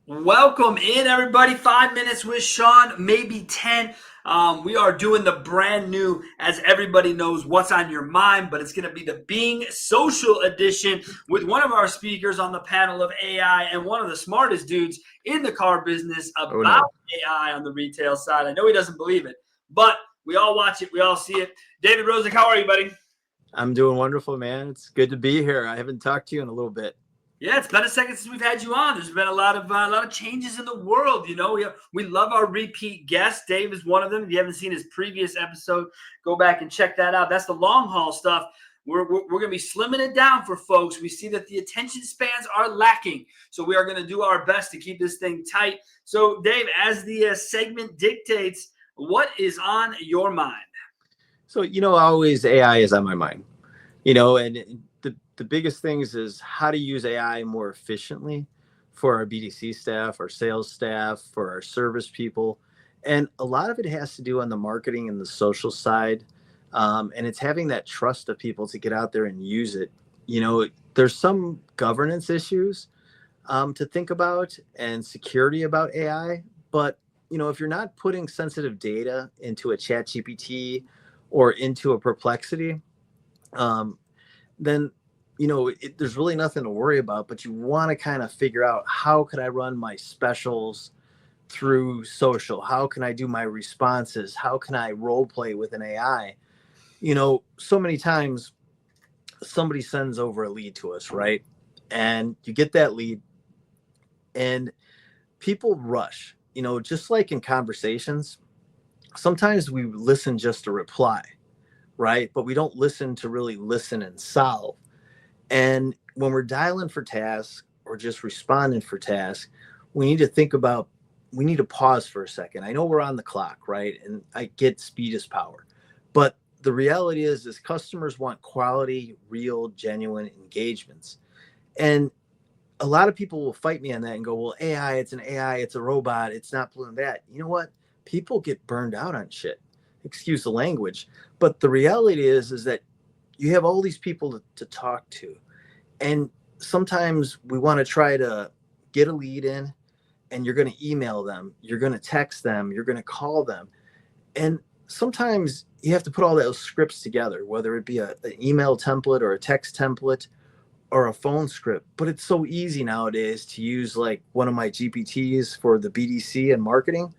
Welcome in, everybody. 5 minutes with Sean, maybe 10. We are doing the brand new, as everybody knows, What's on Your Mind, but it's going to be the Being Social edition with one of our speakers on the panel of AI and one of the smartest dudes in the car business Oh about no, AI on the retail side. I know he doesn't believe it, but we all watch it, we all see it. David Rozek, how are you, buddy? I'm doing wonderful, man. It's good to be here. I haven't talked to you in a little bit. Yeah, it's been a second since we've had you on. There's been a lot of changes in the world. We love our repeat guests. Dave is one of them. If you haven't seen his previous episode, go back and check that out. That's the long haul stuff. We're going to be slimming it down for folks. We see that the attention spans are lacking, so we are going to do our best to keep this thing tight. So, Dave, as the segment dictates, what is on your mind? So, always AI is on my mind, and the biggest things is how to use AI more efficiently for our BDC staff, our sales staff, for our service people. And a lot of it has to do on the marketing and the social side. And it's having that trust of people to get out there and use it. There's some governance issues to think about and security about AI. But if you're not putting sensitive data into a chat GPT or into a perplexity, then there's really nothing to worry about. But you want to kind of figure out, how could I run my specials through social? How can I do my responses? How can I role play with an AI? So many times somebody sends over a lead to us, right? And you get that lead and people rush, just like in conversations. Sometimes we listen just to reply, right? But we don't listen to really listen and solve. And when we're dialing for tasks or just responding for tasks, we need to we need to pause for a second. I know we're on the clock, right? And I get speed is power. But the reality is customers want quality, real, genuine engagements. And a lot of people will fight me on that and go, well, AI, it's an AI, it's a robot, it's not pulling that. You know what? People get burned out on shit. Excuse the language. But the reality is that you have all these people to talk to. And sometimes we want to try to get a lead in, and you're going to email them, you're going to text them, you're going to call them. And sometimes you have to put all those scripts together, whether it be an email template or a text template or a phone script. But it's so easy nowadays to use like one of my GPTs for the BDC and marketing.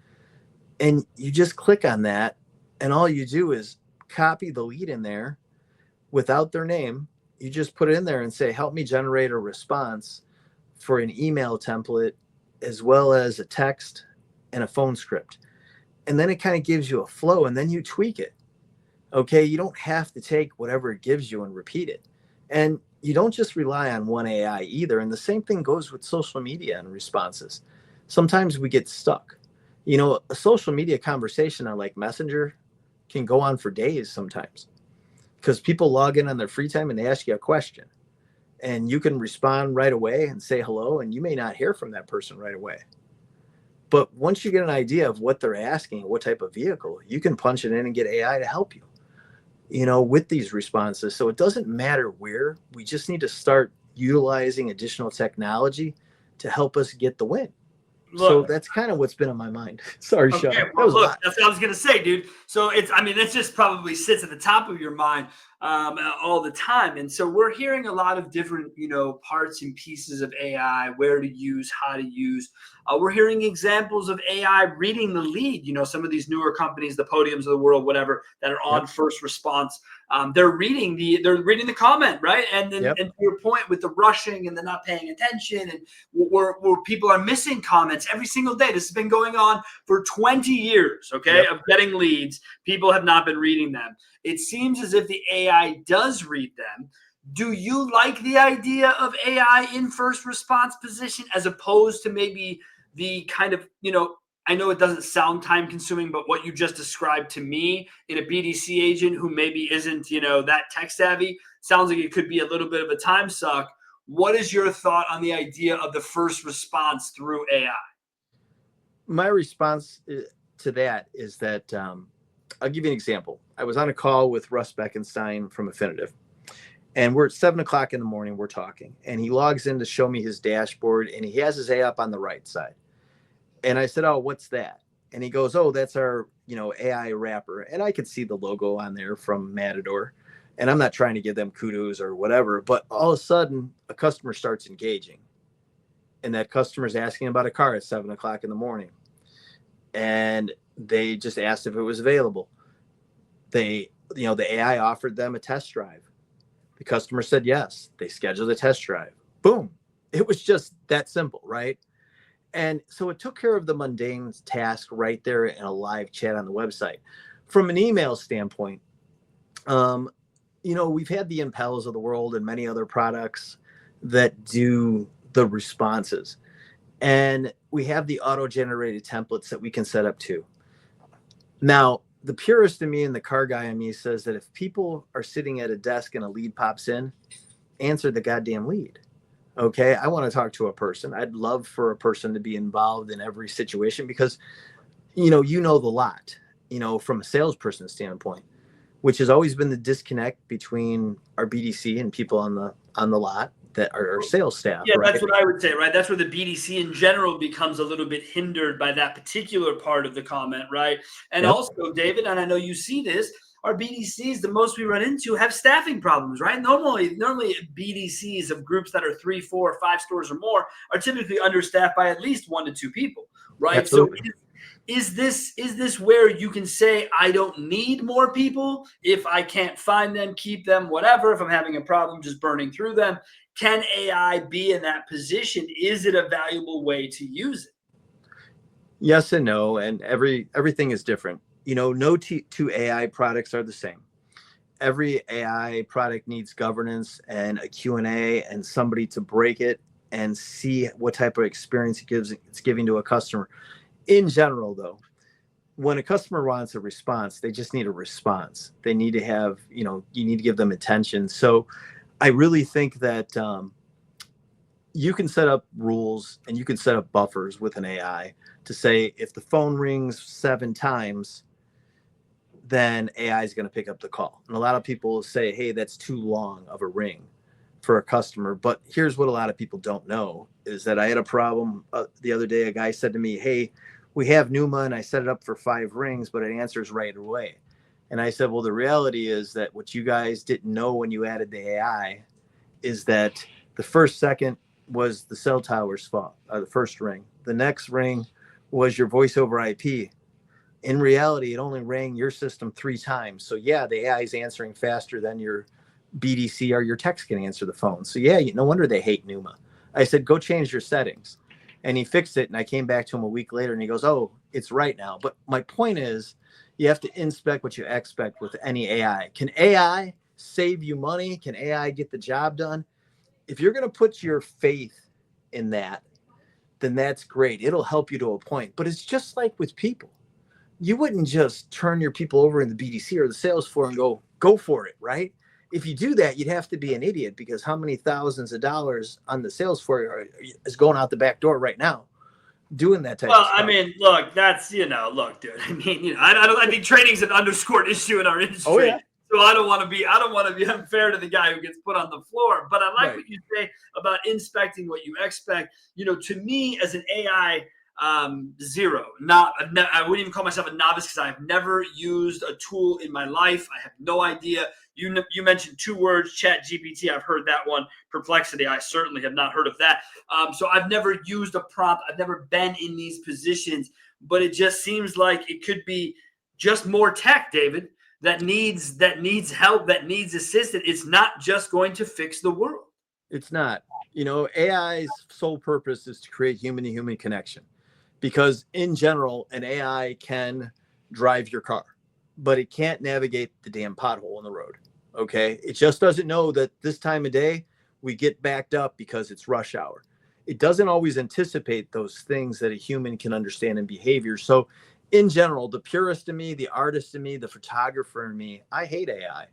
And you just click on that, and all you do is copy the lead in there without their name. You just put it in there and say, help me generate a response for an email template, as well as a text and a phone script. And then it kind of gives you a flow, and then you tweak it. Okay. You don't have to take whatever it gives you and repeat it. And you don't just rely on one AI either. And the same thing goes with social media and responses. Sometimes we get stuck. A social media conversation on like Messenger can go on for days sometimes, because people log in on their free time and they ask you a question, and you can respond right away and say hello, and you may not hear from that person right away. But once you get an idea of what they're asking, what type of vehicle, you can punch it in and get AI to help you, with these responses. So it doesn't matter where, we just need to start utilizing additional technology to help us get the win. So Look, that's kind of what's been on my mind. Sorry, okay, Sean. That well, was a look, lot. that's what I was gonna say, dude. So that just probably sits at the top of your mind all the time. And so we're hearing a lot of different, parts and pieces of AI, where to use, how to use. We're hearing examples of AI reading the lead. Some of these newer companies, the Podiums of the world, whatever, that are on Yep. first response. They're reading the comment, right? And then, Yep. and to your point with the rushing and the not paying attention, and where people are missing comments every single day. This has been going on for 20 years, okay, Yep. of getting leads. People have not been reading them. It seems as if the AI does read them. Do you like the idea of AI in first response position, as opposed to maybe the kind of, I know it doesn't sound time consuming, but what you just described to me in a BDC agent who maybe isn't, that tech savvy, sounds like it could be a little bit of a time suck. What is your thought on the idea of the first response through AI? My response to that is that I'll give you an example. I was on a call with Russ Beckenstein from Affinitive, And we're at 7 o'clock in the morning, we're talking, and he logs in to show me his dashboard, and he has his AI up on the right side. And I said, "Oh, what's that?" And he goes, "Oh, that's our, AI wrapper." And I could see the logo on there from Matador. And I'm not trying to give them kudos or whatever, but all of a sudden a customer starts engaging. And that customer's asking about a car at 7 o'clock in the morning. And they just asked if it was available. The AI offered them a test drive. The customer said yes. They scheduled a test drive. Boom. It was just that simple, right? And so it took care of the mundane task right there in a live chat on the website. From an email standpoint, we've had the Impels of the world and many other products that do the responses. And we have the auto-generated templates that we can set up too. Now, the purist in me and the car guy in me says that if people are sitting at a desk and a lead pops in, answer the goddamn lead. Okay, I want to talk to a person. I'd love for a person to be involved in every situation because, the lot, from a salesperson standpoint, which has always been the disconnect between our BDC and people on the lot that are our sales staff. Yeah, right? That's what I would say, right? That's where the BDC in general becomes a little bit hindered by that particular part of the comment, right? And Yep. Also, David, and I know you see this, our BDCs, the most we run into, have staffing problems, right? Normally BDCs of groups that are 3, 4, 5 stores or more are typically understaffed by at least 1 to 2 people, right? Absolutely. So is this where you can say I don't need more people if I can't find them, keep them, whatever? If I'm having a problem just burning through them, can AI be in that position? Is it a valuable way to use it? Yes and no, and everything is different. No two AI products are the same. Every AI product needs governance and a Q&A and somebody to break it and see what type of experience it's giving to a customer. In general, though, when a customer wants a response, they just need a response. They need to have, you need to give them attention. So I really think that you can set up rules and you can set up buffers with an AI to say if the phone rings 7 times, then AI is going to pick up the call. And a lot of people say, hey, that's too long of a ring for a customer. But here's what a lot of people don't know is that I had a problem the other day. A guy said to me, hey, we have Numa and I set it up for 5 rings, but it answers right away. And I said, well, the reality is that what you guys didn't know when you added the AI is that the first second was the cell tower's fault, the first ring. The next ring was your voice over IP. In reality, it only rang your system 3 times. So yeah, the AI is answering faster than your BDC or your text can answer the phone. So yeah, no wonder they hate Numa. I said, go change your settings. And he fixed it. And I came back to him a week later and he goes, oh, it's right now. But my point is, you have to inspect what you expect with any AI. Can AI save you money? Can AI get the job done? If you're going to put your faith in that, then that's great. It'll help you to a point. But it's just like with people. You wouldn't just turn your people over in the BDC or the sales floor and go for it, right? If you do that, you'd have to be an idiot because how many thousands of dollars on the sales floor is going out the back door right now doing that type of stuff? Well, I mean, look, that's, look, dude, I mean, I think training's an underscored issue in our industry. Oh, yeah. So I don't want to be unfair to the guy who gets put on the floor. But I like Right. what you say about inspecting what you expect. To me as an AI, zero. I wouldn't even call myself a novice because I've never used a tool in my life. I have no idea. You mentioned 2 words, Chat GPT. I've heard that one. Perplexity. I certainly have not heard of that. So I've never used a prompt. I've never been in these positions, but it just seems like it could be just more tech, David, that needs help, that needs assistance. It's not just going to fix the world. It's not. AI's sole purpose is to create human-to-human connection because in general, an AI can drive your car, but it can't navigate the damn pothole in the road. Okay. It just doesn't know that this time of day we get backed up because it's rush hour. It doesn't always anticipate those things that a human can understand in behavior. So in general, the purist in me, the artist in me, the photographer in me, I hate AI.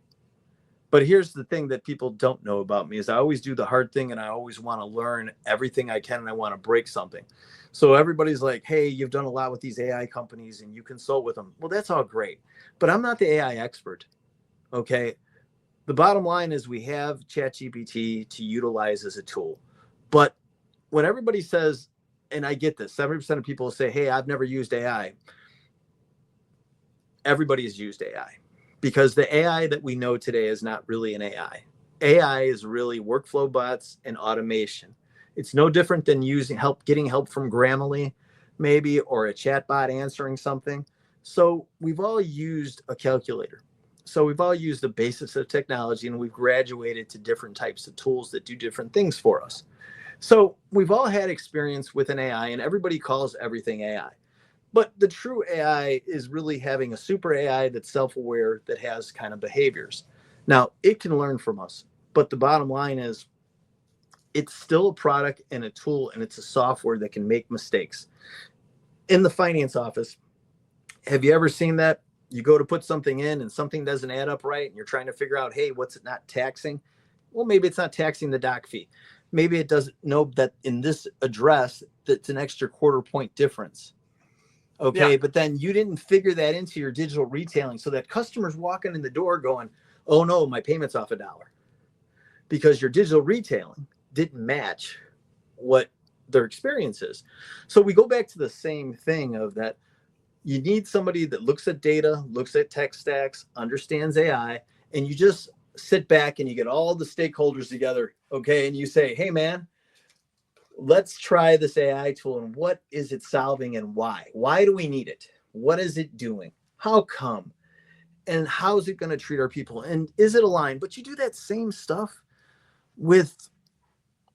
But here's the thing that people don't know about me is I always do the hard thing and I always want to learn everything I can and I want to break something. So everybody's like, hey, you've done a lot with these AI companies and you consult with them. Well, that's all great. But I'm not the AI expert. Okay. The bottom line is we have ChatGPT to utilize as a tool. But when everybody says, and I get this, 70% of people say, hey, I've never used AI. Everybody has used AI because the AI that we know today is not really an AI. AI is really workflow bots and automation. It's no different than getting help from Grammarly, maybe, or a chatbot answering something. So we've all used a calculator. So we've all used the basics of technology, and we've graduated to different types of tools that do different things for us. So we've all had experience with an AI, and everybody calls everything AI. But the true AI is really having a super AI that's self-aware, that has kind of behaviors. Now, it can learn from us, but the bottom line is it's still a product and a tool, and it's a software that can make mistakes. In the finance office, have you ever seen that? You go to put something in and something doesn't add up right, and you're trying to figure out, hey, what's it not taxing? Well, maybe it's not taxing the doc fee. Maybe it doesn't know that in this address, that's an extra quarter point difference. Okay, yeah. But then you didn't figure that into your digital retailing, so that customer's walking in the door going, oh no, my payment's off $1, because your digital retailing didn't match what their experience is. So we go back to the same thing of that. You need somebody that looks at data, looks at tech stacks, understands AI, and you just sit back and you get all the stakeholders together, okay, and you say, hey man, let's try this AI tool, and what is it solving and why? Why do we need it? What is it doing? How come? And how is it going to treat our people? And is it aligned? But you do that same stuff with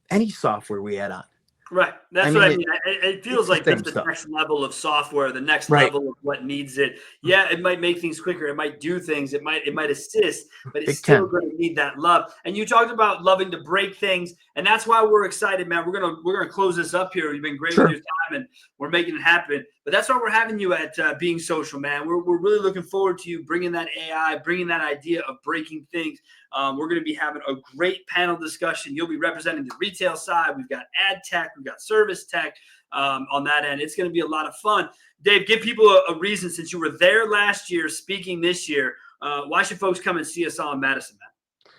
any software we add on. Right. That's what I mean. It feels like that's the next level of software, the next level of what needs it. Yeah, it might make things quicker. It might do things. It might assist, but it's still going to need that love. And you talked about loving to break things, and that's why we're excited, man. We're gonna close this up here. You've been great with your time, and we're making it happen. But that's why we're having you at Being Social, man. We're really looking forward to you bringing that AI, bringing that idea of breaking things. We're going to be having a great panel discussion. You'll be representing the retail side. We've got ad tech. We've got service tech on that end. It's going to be a lot of fun. Dave, give people a reason, since you were there last year, speaking this year. Why should folks come and see us all in Madison, man?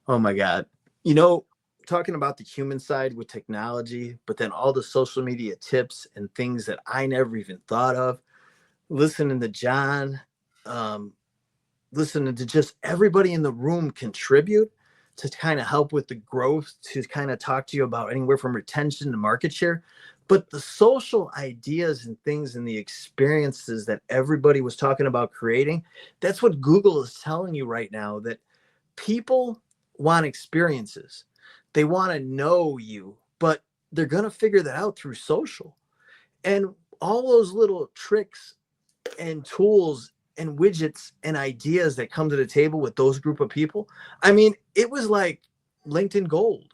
Oh, my God. You know, talking about the human side with technology, but then all the social media tips and things that I never even thought of, listening to John, listening to just everybody in the room contribute to kind of help with the growth, to kind of talk to you about anywhere from retention to market share. But the social ideas and things and the experiences that everybody was talking about creating, that's what Google is telling you right now, that people want experiences. They want to know you, but they're going to figure that out through social. And all those little tricks and tools and widgets and ideas that come to the table with those group of people. I mean, it was like LinkedIn gold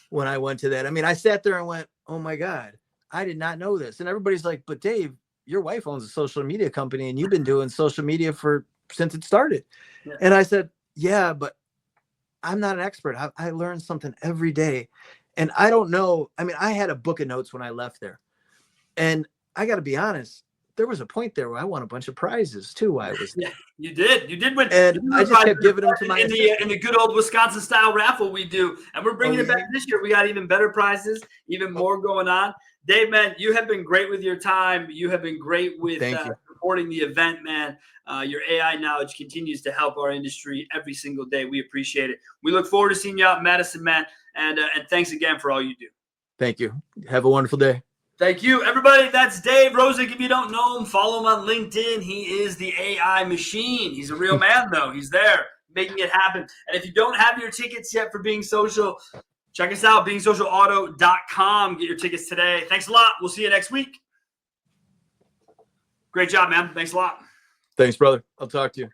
when I went to that. I mean, I sat there and went, oh my God, I did not know this. And everybody's like, but Dave, your wife owns a social media company and you've been doing social media since it started. Yeah. And I said, yeah, but I'm not an expert. I learned something every day. And I don't know. I mean, I had a book of notes when I left there. And I got to be honest, there was a point there where I won a bunch of prizes too. I was there. Yeah, you did win. And I just kept giving them to my in the good old Wisconsin style raffle we do, and we're bringing it back this year. We got even better prizes, even more going on. Dave, man, you have been great with your time. You have been great with supporting the event, man. Your AI knowledge continues to help our industry every single day. We appreciate it. We look forward to seeing you out in Madison, man. And thanks again for all you do. Thank you. Have a wonderful day. Thank you, everybody. That's Dave Rozek. If you don't know him, follow him on LinkedIn. He is the AI machine. He's a real man, though. He's there making it happen. And if you don't have your tickets yet for Being Social, check us out, beingsocialauto.com. Get your tickets today. Thanks a lot. We'll see you next week. Great job, man. Thanks a lot. Thanks, brother. I'll talk to you.